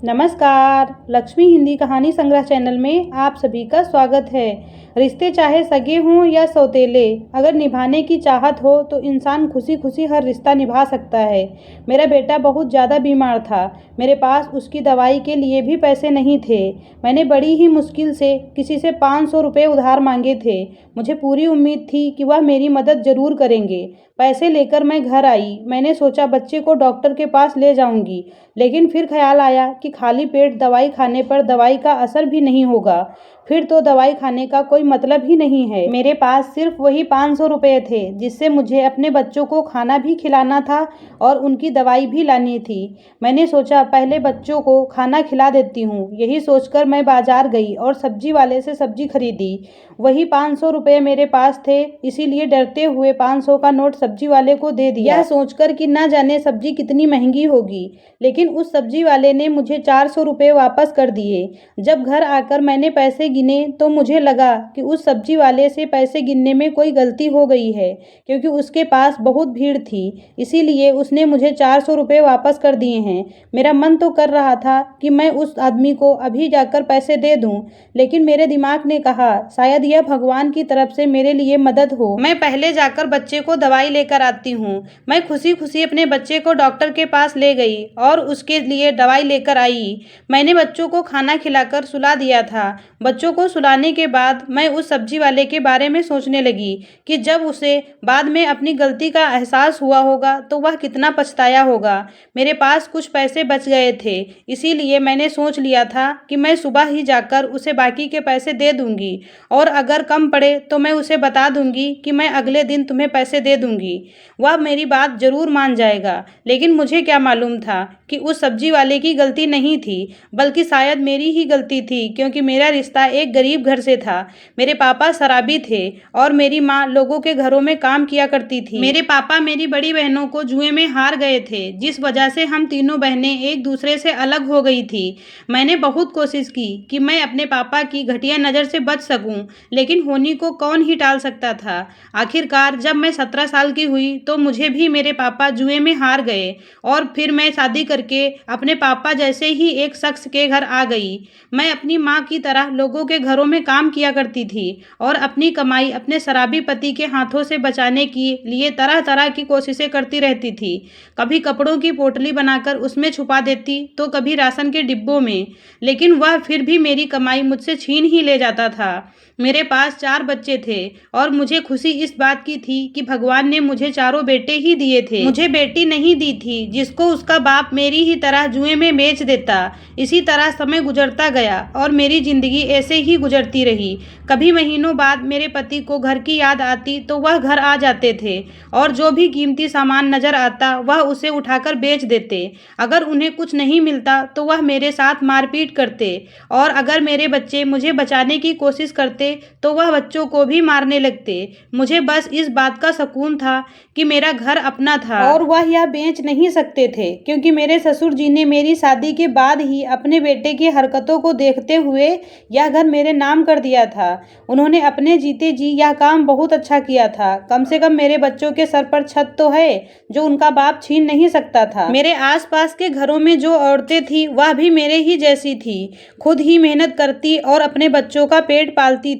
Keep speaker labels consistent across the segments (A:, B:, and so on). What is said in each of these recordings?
A: नमस्कार। लक्ष्मी हिंदी कहानी संग्रह चैनल में आप सभी का स्वागत है। रिश्ते चाहे सगे हों या सौतेले, अगर निभाने की चाहत हो तो इंसान खुशी खुशी हर रिश्ता निभा सकता है। मेरा बेटा बहुत ज़्यादा बीमार था। मेरे पास उसकी दवाई के लिए भी पैसे नहीं थे। मैंने बड़ी ही मुश्किल से किसी से 500 रुपये उधार मांगे थे। मुझे पूरी उम्मीद थी कि वह मेरी मदद ज़रूर करेंगे। पैसे लेकर मैं घर आई। मैंने सोचा बच्चे को डॉक्टर के पास ले जाऊंगी, लेकिन फिर ख्याल आया कि खाली पेट दवाई खाने पर दवाई का असर भी नहीं होगा। फिर तो दवाई खाने का कोई मतलब ही नहीं है। मेरे पास सिर्फ वही 500 रुपये थे जिससे मुझे अपने बच्चों को खाना भी खिलाना था और उनकी दवाई भी लानी थी। मैंने सोचा पहले बच्चों को खाना खिला देती हूँ। यही सोचकर मैं बाजार गई और सब्जी वाले से सब्जी खरीदी। वही 500 रुपये मेरे पास थे, इसीलिए डरते हुए 500 का नोट सब्जी वाले को दे दिया, यह सोचकर कि ना जाने सब्जी कितनी महंगी होगी। लेकिन उस सब्जी वाले ने मुझे 400 रुपये वापस कर दिए। जब घर आकर मैंने पैसे गिने तो मुझे लगा कि उस सब्जी वाले से पैसे गिनने में कोई गलती हो गई है, क्योंकि उसके पास बहुत भीड़ थी, इसीलिए उसने मुझे 400 रुपये वापस कर दिए हैं। मेरा मन तो कर रहा था कि मैं उस आदमी को अभी जाकर पैसे दे दूं, लेकिन मेरे दिमाग ने कहा शायद यह भगवान की तरफ से मेरे लिए मदद हो। मैं पहले जाकर बच्चे को दवाई लेकर आती हूँ। मैं खुशी खुशी अपने बच्चे को डॉक्टर के पास ले गई और उसके लिए दवाई लेकर आई। मैंने बच्चों को खाना खिलाकर सुला दिया था। बच्चों को सुलाने के बाद मैं उस सब्जी वाले के बारे में सोचने लगी कि जब उसे बाद में अपनी गलती का एहसास हुआ होगा तो वह कितना पछताया होगा। मेरे पास कुछ पैसे बच गए थे, इसीलिए मैंने सोच लिया था कि मैं सुबह ही जाकर उसे बाकी के पैसे दे दूंगी, और अगर कम पड़े तो मैं उसे बता दूंगी कि मैं अगले दिन तुम्हें पैसे दे दूंगी। वह मेरी बात जरूर मान जाएगा। लेकिन मुझे क्या मालूम था कि उस सब्जी वाले की गलती नहीं थी, बल्कि शायद मेरी ही गलती थी, क्योंकि मेरा रिश्ता एक गरीब घर से था। मेरे पापा शराबी थे और मेरी माँ लोगों के घरों में काम किया करती थी। मेरे पापा मेरी बड़ी बहनों को जुए में हार गए थे, जिस वजह से हम तीनों बहनें एक दूसरे से अलग हो गई थी। मैंने बहुत कोशिश की कि मैं अपने पापा की घटिया नज़र से बच सकूं, लेकिन होनी को कौन ही टाल सकता था। आखिरकार जब मैं 17 साल की हुई तो मुझे भी मेरे पापा जुए में हार गए, और फिर मैं शादी करके अपने पापा जैसे ही एक शख्स के घर आ गई। मैं अपनी माँ की तरह लोगों के घरों में काम किया करती थी और अपनी कमाई अपने शराबी पति के हाथों से बचाने के लिए तरह तरह की कोशिशें करती रहती थी। कभी कपड़ों की पोटली बनाकर उसमें छुपा देती, तो कभी राशन के डिब्बों में, लेकिन वह फिर भी मेरी कमाई मुझसे छीन ही ले जाता था। मेरे पास 4 बच्चे थे और मुझे खुशी इस बात की थी कि भगवान ने मुझे चारों बेटे ही दिए थे। मुझे बेटी नहीं दी थी जिसको उसका बाप मेरी ही तरह जुए में बेच देता। इसी तरह समय गुजरता गया और मेरी जिंदगी ऐसे ही गुजरती रही। कभी महीनों बाद मेरे पति को घर की याद आती तो वह घर आ जाते थे और जो भी कीमती सामान नजर आता वह उसे उठाकर बेच देते। अगर उन्हें कुछ नहीं मिलता तो वह मेरे साथ मारपीट करते, और अगर मेरे बच्चे मुझे बचाने की कोशिश करते तो वह बच्चों को भी मारने लगते। मुझे बस इस बात का सुकून था कि मेरा घर अपना था और वह यह बेच नहीं सकते थे, क्योंकि मेरे ससुर जी ने मेरी शादी के बाद ही अपने बेटे की हरकतों को देखते हुए यह घर मेरे नाम कर दिया था। उन्होंने अपने जीते जी यह काम बहुत अच्छा किया था। कम से कम मेरे बच्चों के सर पर छत तो है जो उनका बाप छीन नहीं सकता था। मेरे आसपास के घरों में जो औरतें थी वह भी मेरे ही जैसी थी, खुद ही मेहनत करती और अपने बच्चों का पेट पालती थी।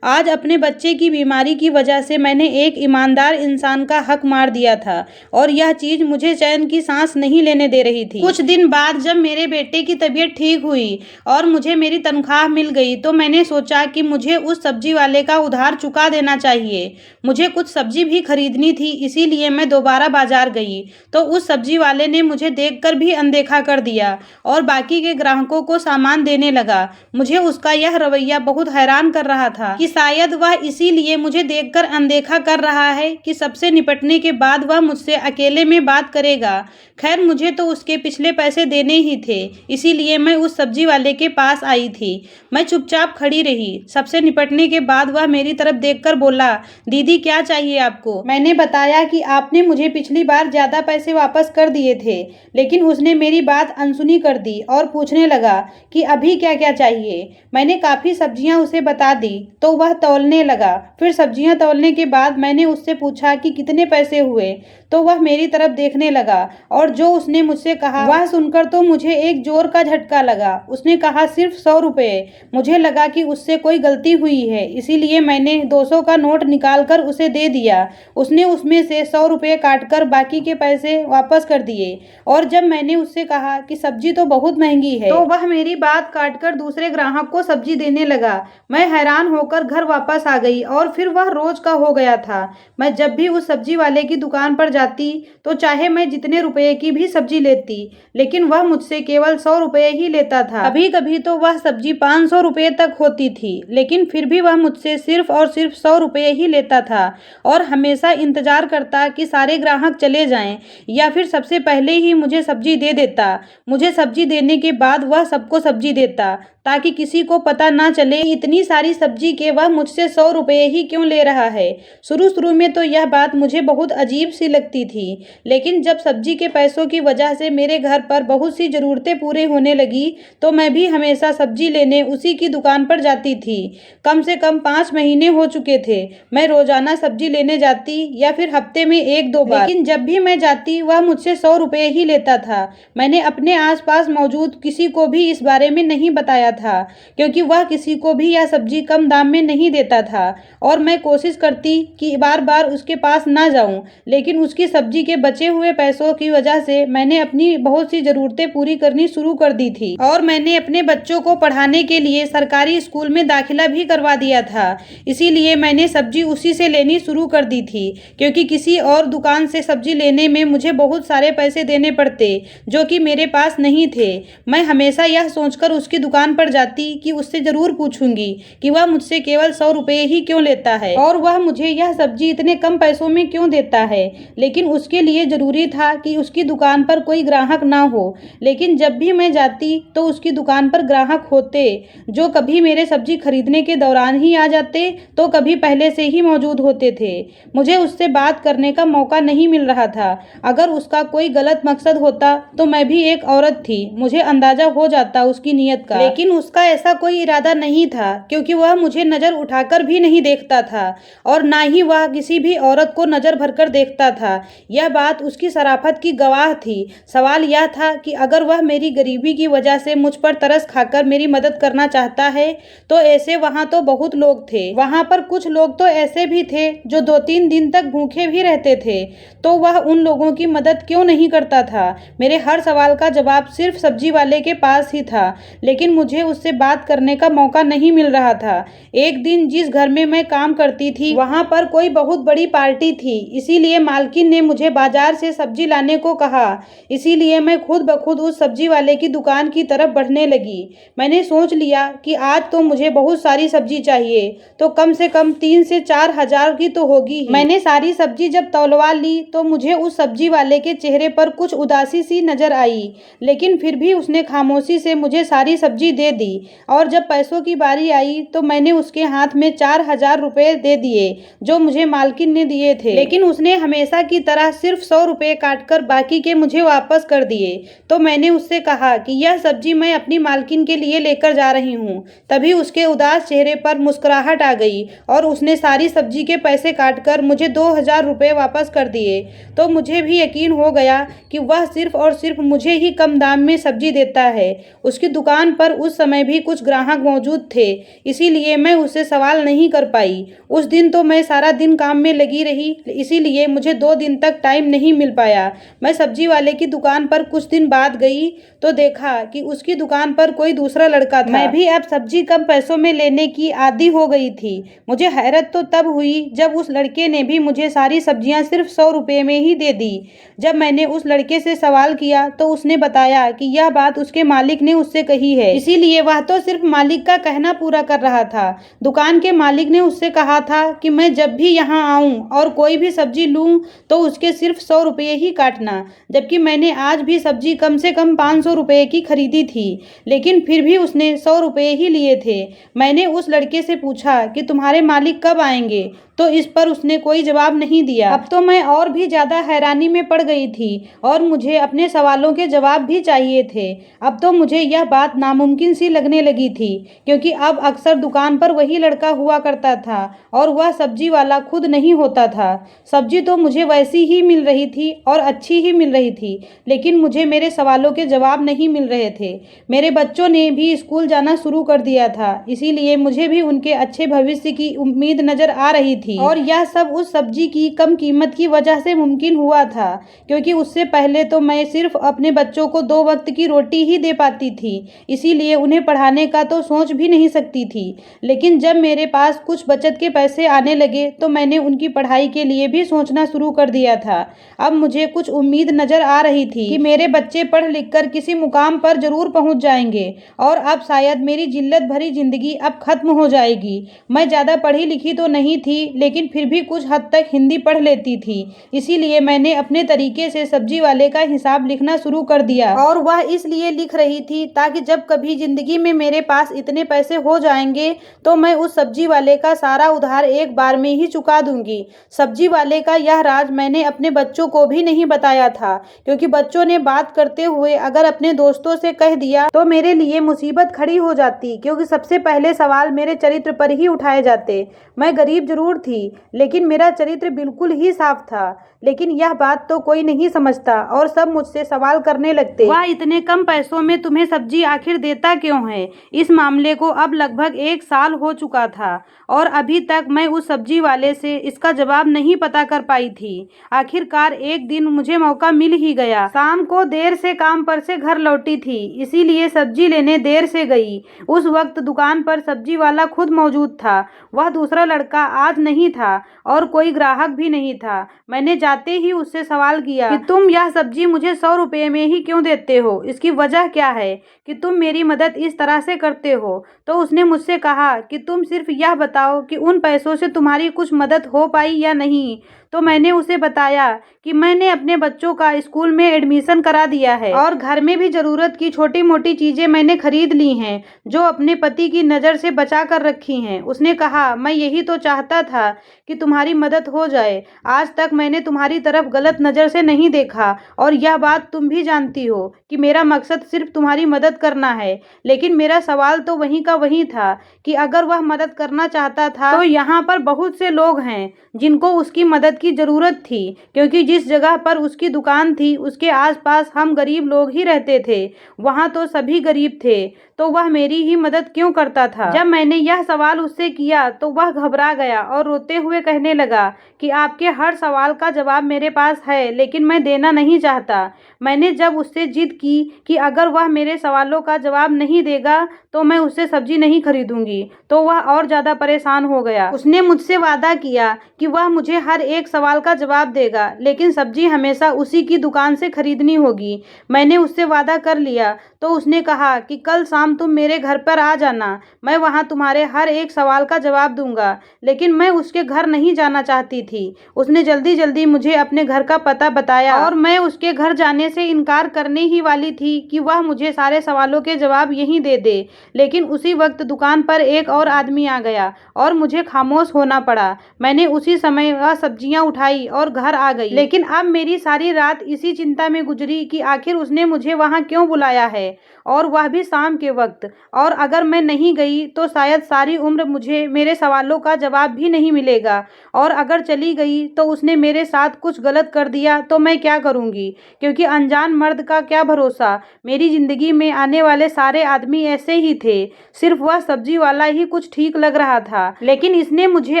A: आज अपने बच्चे की बीमारी की वजह से मैंने एक ईमानदार इंसान का हक मार दिया था, और यह चीज मुझे चैन की सांस नहीं लेने दे रही थी। कुछ दिन बाद जब मेरे बेटे की तबीयत ठीक हुई और मुझे मेरी तनख्वाह मिल गई तो मैंने सोचा कि मुझे उस सब्जी वाले का उधार चुका देना चाहिए। मुझे कुछ सब्जी भी खरीदनी थी, इसीलिए मैं दोबारा बाजार गई तो उस सब्जी वाले ने मुझे देखकर भी अनदेखा कर दिया और बाकी के ग्राहकों को सामान देने लगा। मुझे उसका यह रवैया बहुत हैरान कर रहा था कि शायद वह इसीलिए मुझे देखकर अनदेखा कर रहा है कि सबसे निपटने के बाद वह मुझसे अकेले में बात करेगा। खैर, मुझे तो उसके पिछले पैसे देने ही थे, इसीलिए मैं उस सब्जी वाले के पास आई थी। मैं चुपचाप खड़ी रही। सबसे निपटने के बाद वह मेरी तरफ देखकर बोला, दीदी क्या चाहिए आपको? मैंने बताया कि आपने मुझे पिछली बार ज्यादा पैसे वापस कर दिए थे, लेकिन उसने मेरी बात अनसुनी कर दी और पूछने लगा कि अभी क्या क्या चाहिए। मैंने काफ़ी सब्जियां उसे बता दी तो वह तौलने लगा। फिर सब्जियां तौलने के बाद मैंने उससे पूछा कि कितने पैसे हुए, तो वह मेरी तरफ देखने लगा और जो उसने मुझसे कहा वह सुनकर तो मुझे एक जोर का झटका लगा। उसने कहा सिर्फ 100 रुपये। मुझे लगा कि उससे कोई गलती हुई है, इसीलिए मैंने 200 का नोट निकालकर उसे दे दिया। उसने उसमें से 100 रुपये काटकर बाकी के पैसे वापस कर दिए और जब मैंने उससे कहा कि सब्जी तो बहुत महंगी है तो वह मेरी बात काटकर दूसरे ग्राहक को सब्जी देने लगा। मैं हैरान होकर घर वापस आ गई और फिर वह रोज का हो गया था। मैं जब भी उस सब्जी वाले की दुकान पर जाती तो चाहे मैं जितने रुपए की भी सब्जी लेती, लेकिन वह मुझसे केवल 100 रुपये ही लेता था। कभी कभी तो वह सब्जी 500 रुपये तक होती थी, लेकिन फिर भी वह मुझसे सिर्फ और सिर्फ 100 रुपये ही लेता था और हमेशा इंतजार करता कि सारे ग्राहक चले जाएं या फिर सबसे पहले ही मुझे सब्जी दे देता। मुझे सब्जी देने के बाद वह सबको सब्जी देता ताकि किसी को पता ना चले इतनी सारी सब्जी के वह मुझसे 100 रुपये ही क्यों ले रहा है। शुरू शुरू में तो यह बात मुझे बहुत अजीब सी लगती थी, लेकिन जब सब्जी के पैसों की वजह से मेरे घर पर बहुत सी ज़रूरतें पूरे होने लगी तो मैं भी हमेशा सब्जी लेने उसी की दुकान पर जाती थी। कम से कम 5 महीने हो चुके थे मैं रोज़ाना सब्जी लेने जाती या फिर हफ्ते में 1-2 बार, लेकिन जब भी मैं जाती वह मुझसे 100 रुपये ही लेता था। मैंने अपने आसपास मौजूद किसी को भी इस बारे में नहीं बताया था क्योंकि वह किसी को भी यह सब्जी कम दाम में नहीं देता था और मैं कोशिश करती कि बार बार उसके पास ना जाऊं, लेकिन उसकी सब्जी के बचे हुए पैसों की वजह से मैंने अपनी बहुत सी ज़रूरतें पूरी करनी शुरू कर दी थी और मैंने अपने बच्चों को पढ़ाने के लिए सरकारी स्कूल में दाखिला भी करवा दिया था। इसीलिए मैंने सब्जी उसी से लेनी शुरू कर दी थी क्योंकि किसी और दुकान से सब्जी लेने में मुझे बहुत सारे पैसे देने पड़ते जो कि मेरे पास नहीं थे। मैं हमेशा यह सोचकर उसकी दुकान पर जाती कि उससे ज़रूर पूछूंगी कि वह मुझसे केवल 100 रुपये ही क्यों लेता है और वह मुझे यह सब्जी इतने कम पैसों में क्यों देता है। लेकिन उसके लिए ज़रूरी था कि उसकी दुकान पर कोई ग्राहक ना हो, लेकिन जब भी मैं जाती तो उसकी दुकान पर ग्राहक होते जो कभी मेरे सब्जी खरीदने के दौरान ही आ जाते तो कभी पहले से ही मौजूद होते थे। मुझे उससे बात करने का मौका नहीं मिल रहा था। अगर उसका कोई गलत मकसद होता तो मैं भी एक औरत थी, मुझे अंदाजा हो जाता उसकी नीयत का, लेकिन उसका ऐसा कोई इरादा नहीं था क्योंकि वह मुझे नज़र उठाकर भी नहीं देखता था और ना ही वह किसी भी औरत को नज़र भरकर देखता था। यह बात उसकी शराफत की गवाह थी। सवाल यह था कि अगर वह मेरी गरीबी की वजह से मुझ पर तरस खाकर मेरी मदद करना चाहता है तो ऐसे वहाँ तो बहुत लोग थे। वहाँ पर कुछ लोग तो ऐसे भी थे जो 2-3 दिन तक भूखे भी रहते थे, तो वह उन लोगों की मदद क्यों नहीं करता था। मेरे हर सवाल का जवाब सिर्फ सब्जी वाले के पास ही था, लेकिन मुझे उससे बात करने का मौका नहीं मिल रहा था। एक दिन जिस घर में मैं काम करती थी वहाँ पर कोई बहुत बड़ी पार्टी थी, इसीलिए मालकिन ने मुझे बाजार से सब्जी लाने को कहा। इसीलिए मैं खुद ब खुद उस सब्जी वाले की दुकान की तरफ बढ़ने लगी। मैंने सोच लिया कि आज तो मुझे बहुत सारी सब्जी चाहिए, तो कम से कम 3 से 4 हजार की तो होगी ही। मैंने सारी सब्जी जब तौलवा ली तो मुझे उस सब्जी वाले के चेहरे पर कुछ उदासी सी नजर आई, लेकिन फिर भी उसने खामोशी से मुझे सारी सब्जी दे दी और जब पैसों की बारी आई तो मैंने उसके हाथ में 4,000 रुपये दे दिए जो मुझे मालकिन ने दिए थे, लेकिन उसने हमेशा की तरह सिर्फ 100 रुपये काटकर बाकी के मुझे वापस कर दिए। तो मैंने उससे कहा कि यह सब्जी मैं अपनी मालकिन के लिए लेकर जा रही हूँ। तभी उसके उदास चेहरे पर मुस्कुराहट आ गई और उसने सारी सब्जी के पैसे काटकर मुझे 2,000 रुपये वापस कर दिए। तो मुझे भी यकीन हो गया कि वह सिर्फ और सिर्फ मुझे ही कम दाम में सब्जी देता है। उसकी दुकान पर उस समय भी कुछ ग्राहक मौजूद थे, इसीलिए मैं उससे सवाल नहीं कर पाई। उस दिन तो मैं सारा दिन काम में लगी रही, इसीलिए मुझे 2 दिन तक टाइम नहीं मिल पाया। मैं सब्जी वाले की दुकान पर कुछ दिन बाद गई तो देखा कि उसकी दुकान पर कोई दूसरा लड़का था। मैं भी अब सब्जी कम पैसों में लेने की आदी हो गई थी। मुझे हैरत तो तब हुई जब उस लड़के ने भी मुझे सारी सब्जियां सिर्फ 100 रुपये में ही दे दी। जब मैंने उस लड़के से सवाल किया तो उसने बताया कि यह बात उसके मालिक ने उससे कही है, इसीलिए वह तो सिर्फ मालिक का कहना पूरा कर रहा था। दुकान के मालिक ने उससे कहा था कि मैं जब भी यहाँ आऊँ और कोई भी सब्जी लूँ तो उसके सिर्फ 100 रुपये ही काटना, जबकि मैंने आज भी सब्जी कम से कम 500 रुपये की खरीदी थी, लेकिन फिर भी उसने 100 रुपये ही लिए थे। मैंने उस लड़के से पूछा कि तुम्हारे मालिक कब आएंगे, तो इस पर उसने कोई जवाब नहीं दिया। अब तो मैं और भी ज़्यादा हैरानी में पड़ गई थी और मुझे अपने सवालों के जवाब भी चाहिए थे। अब तो मुझे यह बात नामुमकिन सी लगने लगी थी, क्योंकि अब अक्सर दुकान पर वही लड़का हुआ करता था और वह सब्जी वाला खुद नहीं होता था। सब्जी तो मुझे वैसी ही मिल रही थी और अच्छी ही मिल रही थी, लेकिन मुझे मेरे सवालों के जवाब नहीं मिल रहे थे। मेरे बच्चों ने भी स्कूल जाना शुरू कर दिया था, इसीलिए मुझे भी उनके अच्छे भविष्य की उम्मीद नजर आ रही थी। और यह सब उस सब्जी की कम कीमत की वजह से मुमकिन हुआ था, क्योंकि उससे पहले तो मैं सिर्फ अपने बच्चों को 2 वक्त की रोटी ही दे पाती थी, इसीलिए उन्हें पढ़ाने का तो सोच भी नहीं सकती थी। लेकिन जब मेरे पास कुछ बचत के पैसे आने लगे तो मैंने उनकी पढ़ाई के लिए भी सोचना शुरू कर दिया था। अब मुझे कुछ उम्मीद नजर आ रही थी कि मेरे बच्चे पढ़ लिख कर किसी मुकाम पर जरूर पहुंच जाएंगे और अब शायद मेरी जिल्लत भरी जिंदगी अब खत्म हो जाएगी। मैं ज़्यादा पढ़ी लिखी तो नहीं थी, लेकिन फिर भी कुछ हद तक हिंदी पढ़ लेती थी, इसीलिए मैंने अपने तरीके से सब्जी वाले का हिसाब लिखना शुरू कर दिया। और वह इसलिए लिख रही थी ताकि जब कभी जिंदगी में मेरे पास इतने पैसे हो जाएंगे तो मैं उस सब्जी वाले का सारा उधार एक बार में ही चुका दूंगी। सब्जी वाले का यह राज मैंने अपने बच्चों को भी नहीं बताया था, क्योंकि बच्चों ने बात करते हुए अगर अपने दोस्तों से कह दिया तो मेरे लिए मुसीबत खड़ी हो जाती, क्योंकि सबसे पहले सवाल मेरे चरित्र पर ही उठाए जाते। मैं गरीब जरूर थी, लेकिन मेरा चरित्र बिल्कुल ही साफ था। लेकिन यह बात तो कोई नहीं समझता और सब मुझसे सवाल करने लगते, वह इतने कम पैसों में तुम्हें सब्जी आखिर देता क्यों है। इस मामले को अब लगभग 1 साल हो चुका था और अभी तक मैं उस सब्जी वाले से इसका जवाब नहीं पता कर पाई थी। आखिरकार एक दिन मुझे मौका मिल ही गया। शाम को देर से काम पर से घर लौटी थी, इसीलिए सब्जी लेने देर से गई। उस वक्त दुकान पर सब्जी वाला खुद मौजूद था। वह दूसरा लड़का आज नहीं था और कोई ग्राहक भी नहीं था। मैंने जाते ही उससे सवाल किया कि तुम यह सब्जी मुझे 100 रुपये में ही क्यों देते हो, इसकी वजह क्या है कि तुम मेरी मदद इस तरह से करते हो। तो उसने मुझसे कहा कि तुम सिर्फ यह बताओ कि उन पैसों से तुम्हारी कुछ मदद हो पाई या नहीं। तो मैंने उसे बताया कि मैंने अपने बच्चों का स्कूल में एडमिशन करा दिया है और घर में भी ज़रूरत की छोटी मोटी चीज़ें मैंने खरीद ली हैं, जो अपने पति की नज़र से बचा कर रखी हैं। उसने कहा, मैं यही तो चाहता था कि तुम्हारी मदद हो जाए। आज तक मैंने तुम्हारी तरफ गलत नज़र से नहीं देखा और यह बात तुम भी जानती हो कि मेरा मकसद सिर्फ तुम्हारी मदद करना है। लेकिन मेरा सवाल तो वहीं का वहीं था कि अगर वह मदद करना चाहता था तो यहाँ पर बहुत से लोग हैं जिनको उसकी मदद की ज़रूरत थी, क्योंकि जिस जगह पर उसकी दुकान थी उसके आसपास हम गरीब लोग ही रहते थे। वहाँ तो सभी गरीब थे, तो वह मेरी ही मदद क्यों करता था। जब मैंने यह सवाल उससे किया तो वह घबरा गया और रोते हुए कहने लगा कि आपके हर सवाल का जवाब मेरे पास है, लेकिन मैं देना नहीं चाहता। मैंने जब उससे जिद की कि अगर वह मेरे सवालों का जवाब नहीं देगा तो मैं उससे सब्जी नहीं खरीदूंगी, तो वह और ज़्यादा परेशान हो गया। उसने मुझसे वादा किया कि वह मुझे हर एक सवाल का जवाब देगा, लेकिन सब्जी हमेशा उसी की दुकान से खरीदनी होगी। मैंने उससे वादा कर लिया। तो उसने कहा कि कल शाम तुम मेरे घर पर आ जाना, मैं वहाँ तुम्हारे हर एक सवाल का जवाब दूंगा। लेकिन मैं उसके घर नहीं जाना चाहती थी। उसने जल्दी जल्दी मुझे अपने घर का पता बताया और मैं उसके घर जाने से इनकार करने ही वाली थी कि वह मुझे सारे सवालों के जवाब यहीं दे दे। लेकिन उसी वक्त दुकान पर एक और आदमी आ गया और मुझे खामोश होना पड़ा। मैंने उसी समय वह सब्जियां उठाई और घर आ गई। लेकिन अब मेरी सारी रात इसी चिंता में गुजरी कि आखिर उसने मुझे वहाँ क्यों बुलाया है, और वह भी शाम के वक्त। और अगर मैं नहीं गई तो शायद सारी उम्र मुझे मेरे सवालों का जवाब भी नहीं मिलेगा, और अगर चली गई तो उसने मेरे साथ कुछ गलत कर दिया तो मैं क्या करूँगी, क्योंकि अनजान मर्द का क्या भरोसा। मेरी ज़िंदगी में आने वाले सारे आदमी ऐसे ही थे, सिर्फ वह सब्जी वाला ही कुछ ठीक लग रहा था। लेकिन इसने मुझे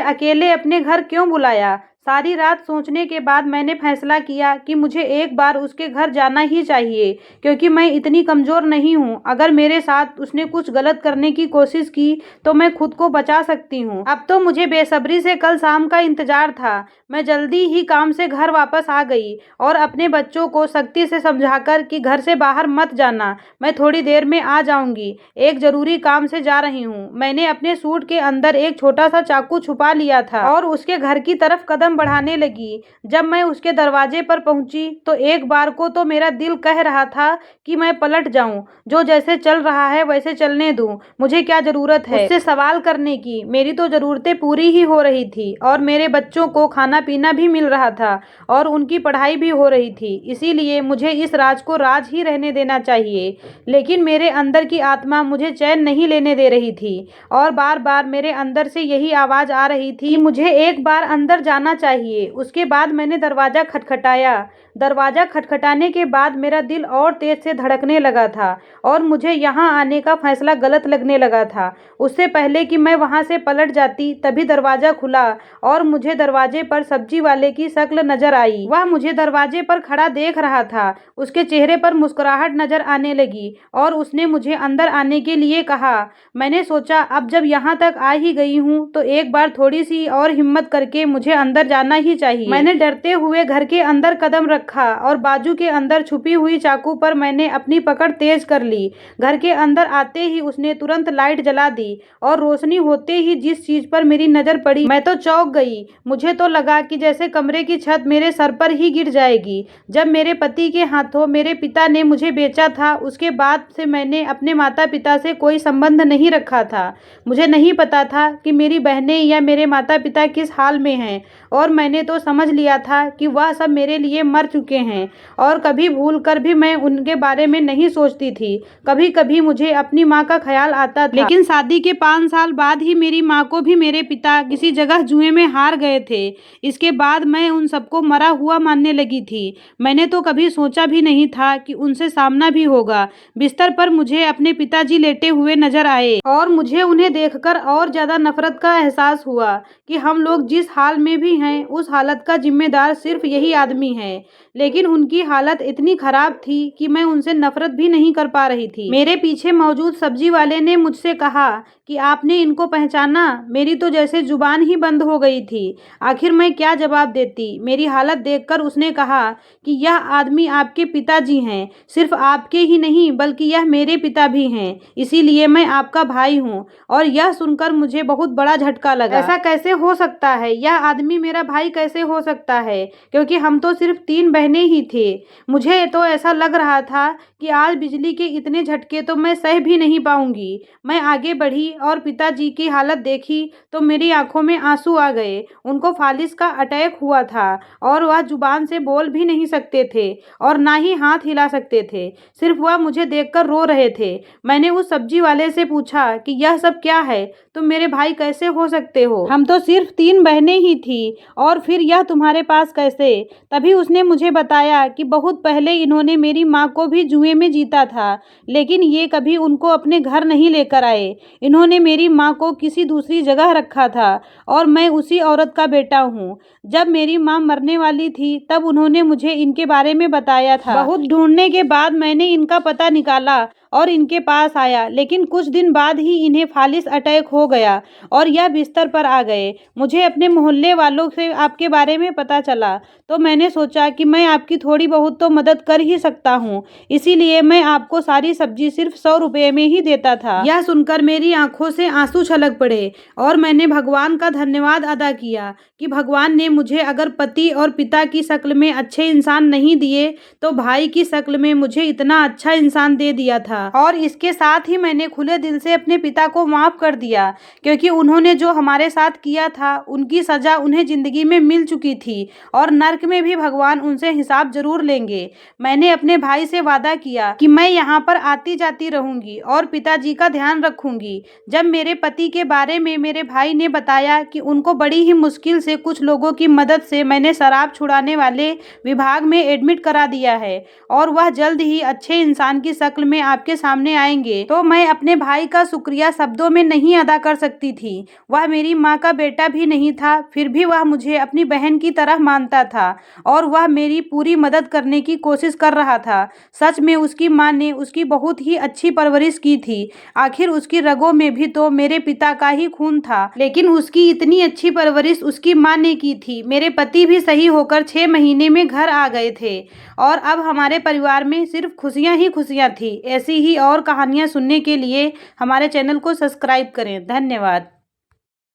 A: अकेले अपने घर क्यों बुलाया। सारी रात सोचने के बाद मैंने फैसला किया कि मुझे एक बार उसके घर जाना ही चाहिए, क्योंकि मैं इतनी कमज़ोर नहीं हूँ। अगर मेरे साथ उसने कुछ गलत करने की कोशिश की तो मैं खुद को बचा सकती हूँ। अब तो मुझे बेसब्री से कल शाम का इंतजार था। मैं जल्दी ही काम से घर वापस आ गई और अपने बच्चों को सख्ती से समझाकर कि घर से बाहर मत जाना, मैं थोड़ी देर में आ जाऊंगी, एक ज़रूरी काम से जा रही हूँ। मैंने अपने सूट के अंदर एक छोटा सा चाकू छुपा लिया था और उसके घर की तरफ कदम कदम बढ़ाने लगी। जब मैं उसके दरवाजे पर पहुंची तो एक बार को तो मेरा दिल कह रहा था कि मैं पलट जाऊं, जो जैसे चल रहा है वैसे चलने दूं, मुझे क्या जरूरत है उससे सवाल करने की। मेरी तो जरूरतें पूरी ही हो रही थी और मेरे बच्चों को खाना पीना भी मिल रहा था और उनकी पढ़ाई भी हो रही थी। इसीलिए मुझे इस राज को राज ही रहने देना चाहिए। लेकिन मेरे अंदर की आत्मा मुझे चैन नहीं लेने दे रही थी और बार बार मेरे अंदर से यही आवाज आ रही थी कि मुझे एक बार अंदर जाना चाहिए। उसके बाद मैंने दरवाजा खटखटाया। दरवाजा खटखटाने के बाद मेरा दिल और तेज से धड़कने लगा था और मुझे यहाँ आने का फैसला गलत लगने लगा था। उससे पहले कि मैं वहाँ से पलट जाती तभी दरवाजा खुला और मुझे दरवाजे पर सब्जी वाले की शक्ल नजर आई। वह मुझे दरवाजे पर खड़ा देख रहा था। उसके चेहरे पर मुस्कुराहट नजर आने लगी और उसने मुझे अंदर आने के लिए कहा। मैंने सोचा अब जब यहाँ तक आ ही गई हूँ तो एक बार थोड़ी सी और हिम्मत करके मुझे अंदर जाना ही चाहिए। मैंने डरते हुए घर के अंदर कदम रखा और बाजू के अंदर छुपी हुई चाकू पर मैंने अपनी पकड़ तेज कर ली। घर के अंदर आते ही उसने तुरंत लाइट जला दी और रोशनी होते ही जिस चीज पर मेरी नजर पड़ी मैं तो चौंक गई। मुझे तो लगा कि जैसे कमरे की छत मेरे सर पर ही गिर जाएगी। जब मेरे पति के हाथों मेरे पिता ने मुझे बेचा था उसके बाद से मैंने अपने माता पिता से कोई संबंध नहीं रखा था। मुझे नहीं पता था कि मेरी बहनें या मेरे माता पिता किस हाल में हैं और मैंने तो समझ लिया था कि वह सब मेरे लिए मर चुके हैं और कभी भूल कर भी मैं उनके बारे में नहीं सोचती थी। कभी कभी मुझे अपनी माँ का ख्याल आता था, लेकिन शादी के 5 साल बाद ही मेरी माँ को भी मेरे पिता किसी जगह जुए में हार गए थे। इसके बाद मैं उन सबको मरा हुआ मानने लगी थी। मैंने तो कभी सोचा भी नहीं था कि उनसे सामना भी होगा। बिस्तर पर मुझे अपने पिताजी लेटे हुए नजर आए और मुझे उन्हें देखकर और ज्यादा नफरत का एहसास हुआ कि हम लोग जिस हाल में भी हैं उस हालत का जिम्मेदार सिर्फ यही आदमी है। लेकिन उनकी हालत इतनी खराब थी कि मैं उनसे नफरत भी नहीं कर पा रही थी। मेरे पीछे मौजूद सब्जी वाले ने मुझसे कहा कि आपने इनको पहचाना? मेरी तो जैसे जुबान ही बंद हो गई थी। आखिर मैं क्या जवाब देती। मेरी हालत देखकर उसने कहा कि यह आदमी आपके पिताजी हैं। सिर्फ आपके ही नहीं बल्कि यह मेरे पिता भी हैं, इसीलिए मैं आपका भाई हूँ। और यह सुनकर मुझे बहुत बड़ा झटका लगा। ऐसा कैसे हो सकता है? यह आदमी मेरा भाई कैसे हो सकता है? क्योंकि हम तो सिर्फ 3 बहनें ही थे। मुझे तो ऐसा लग रहा था कि आज बिजली के इतने झटके तो मैं सह भी नहीं पाऊंगी। मैं आगे बढ़ी और पिताजी की हालत देखी तो मेरी आंखों में आंसू आ गए। उनको फालिस का अटैक हुआ था और वह जुबान से बोल भी नहीं सकते थे और ना ही हाथ हिला सकते थे। सिर्फ वह मुझे देखकर रो रहे थे। मैंने उस सब्जी वाले से पूछा कि यह सब क्या है? तुम मेरे भाई कैसे हो सकते हो? हम तो सिर्फ 3 बहनें ही थी और फिर यह तुम्हारे पास कैसे? तभी उसने मुझे बताया कि बहुत पहले इन्होंने मेरी माँ को भी जुए में जीता था, लेकिन ये कभी उनको अपने घर नहीं लेकर आए। इन्होंने मेरी माँ को किसी दूसरी जगह रखा था और मैं उसी औरत का बेटा हूँ। जब मेरी माँ मरने वाली थी तब उन्होंने मुझे इनके बारे में बताया था। बहुत ढूंढने के बाद मैंने इनका पता निकाला और इनके पास आया, लेकिन कुछ दिन बाद ही इन्हें फालिस अटैक हो गया और यह बिस्तर पर आ गए। मुझे अपने मोहल्ले वालों से आपके बारे में पता चला तो मैंने सोचा कि मैं आपकी थोड़ी बहुत तो मदद कर ही सकता हूँ, इसीलिए मैं आपको सारी सब्जी सिर्फ 100 रुपये में ही देता था। यह सुनकर मेरी आंखों से आंसू छलक पड़े और मैंने भगवान का धन्यवाद अदा किया कि भगवान ने मुझे अगर पति और पिता की शक्ल में अच्छे इंसान नहीं दिए तो भाई की शक्ल में मुझे इतना अच्छा इंसान दे दिया था। और इसके साथ ही मैंने खुले दिल से अपने पिता को माफ कर दिया, क्योंकि उन्होंने जो हमारे साथ किया था उनकी सजा उन्हें जिंदगी में मिल चुकी थी और नर्क में भी भगवान उनसे हिसाब जरूर लेंगे। मैंने अपने भाई से वादा किया कि मैं यहाँ पर आती जाती रहूंगी और पिताजी का ध्यान रखूंगी। जब मेरे पति के बारे में मेरे भाई ने बताया कि उनको बड़ी ही मुश्किल से कुछ लोगों की मदद से मैंने शराब छुड़ाने वाले विभाग में एडमिट करा दिया है और वह जल्द ही अच्छे इंसान की शक्ल में आपके सामने आएंगे, तो मैं अपने भाई का शुक्रिया शब्दों में नहीं अदा कर सकती थी। वह मेरी माँ का बेटा भी नहीं था, फिर भी वह मुझे अपनी बहन की तरह मानता था और वह मेरी पूरी मदद करने की कोशिश कर रहा था। सच में उसकी माँ ने उसकी बहुत ही अच्छी परवरिश की थी। आखिर उसकी रगों में भी तो मेरे पिता का ही खून था, लेकिन उसकी इतनी अच्छी परवरिश उसकी माँ ने की थी। मेरे पति भी सही होकर 6 महीने में घर आ गए थे और अब हमारे परिवार में सिर्फ खुशियां ही खुशियां थी। ऐसी ही और कहानियां सुनने के लिए हमारे चैनल को सब्सक्राइब करें। धन्यवाद।